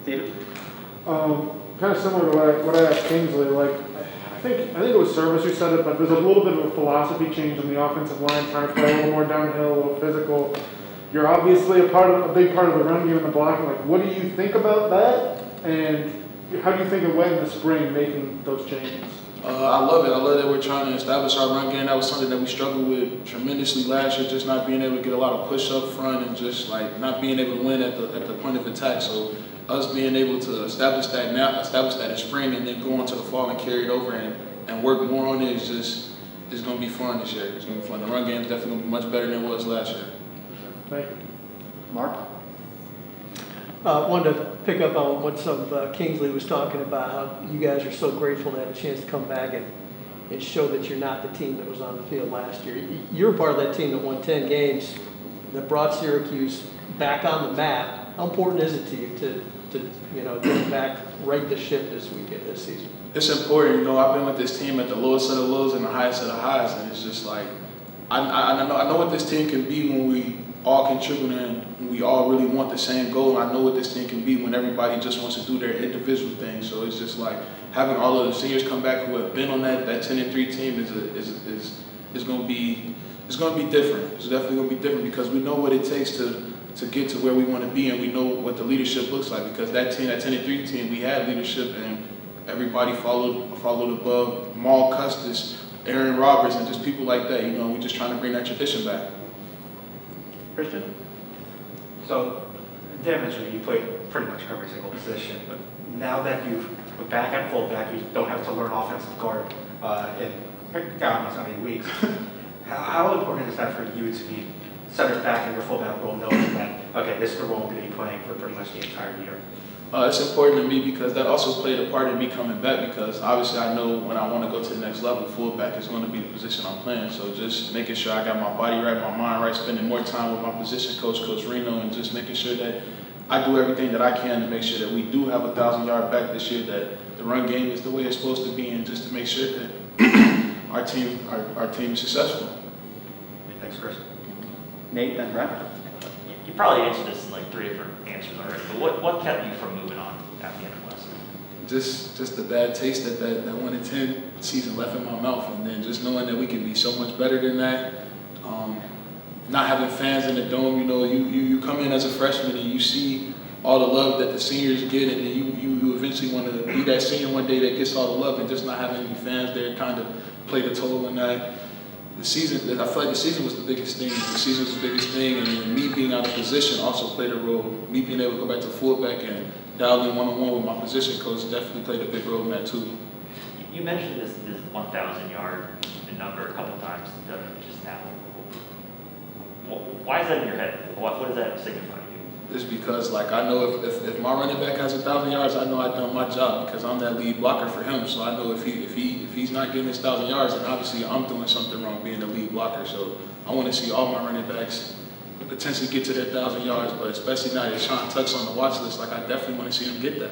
David? Kind of similar to what I asked Kingsley. Like, I think it was Service who said it, but there's a little bit of a philosophy change on the offensive line, trying to play a little more downhill, a little physical. You're obviously a big part of the run game and the blocking. Like, what do you think about that? And how do you think it went in the spring making those changes? I love it. I love that we're trying to establish our run game. That was something that we struggled with tremendously last year, just not being able to get a lot of push up front and just like not being able to win at the point of attack. So us being able to establish that in spring and then go into the fall and carry it over and work more on it is going to be fun this year. It's going to be fun. The run game is definitely going to be much better than it was last year. Thank you. Mark? Wanted to pick up on what some of Kingsley was talking about, how you guys are so grateful to have a chance to come back and show that you're not the team that was on the field last year. You're part of that team that won 10 games, that brought Syracuse back on the map. How important is it to you to get back, right the ship this season? It's important. You know, I've been with this team at the lowest of the lows and the highest of the highs, and it's just like I know what this team can be when we all contribute and we all really want the same goal. And I know what this team can be when everybody just wants to do their individual thing. So it's just like having all of the seniors come back who have been on that 10-3 team is going to be different. It's definitely going to be different because we know what it takes to get to where we want to be, and we know what the leadership looks like. Because that 10-3 team, we had leadership, and everybody followed above Maul Custis, Aaron Roberts, and just people like that. You know, we're just trying to bring that tradition back. Christian? So, Dan mentioned you play pretty much every single position, but now that you're back at fullback, you don't have to learn offensive guard in God knows how many weeks. How important is that for you to be center back in your fullback role, knowing that, okay, this is the role I'm going to be playing for pretty much the entire year? It's important to me because that also played a part in me coming back, because obviously I know when I want to go to the next level, fullback is going to be the position I'm playing. So just making sure I got my body right, my mind right, spending more time with my position coach, Coach Reno, and just making sure that I do everything that I can to make sure that we do have a 1,000-yard back this year, that the run game is the way it's supposed to be, and just to make sure that our team is successful. Thanks, Chris. Nate, then Brett? You probably answered this in like 3 different answers already, but what kept you from moving on at the end of West? Just the bad taste that 1-10 season left in my mouth, and then just knowing that we can be so much better than that. Not having fans in the dome, you know, you come in as a freshman and you see all the love that the seniors get, and then you eventually want to be that senior one day that gets all the love, and just not having any fans there kind of played a toll in that. The season, I feel like the season was the biggest thing. The season was the biggest thing, and then me being out of position also played a role. Me being able to go back to fullback and dial in one-on-one with my position coach definitely played a big role in that too. You mentioned this 1,000-yard number a couple times just now. Why is that in your head? What does that signify to you? It's because, like, I know if my running back has 1,000 yards, I know I've done my job because I'm that lead blocker for him. So I know if he's not getting his 1,000 yards, then obviously I'm doing something wrong being the lead blocker. So I want to see all my running backs potentially get to their 1,000 yards, but especially now that Sean Tuck's on the watch list, like I definitely want to see him get that.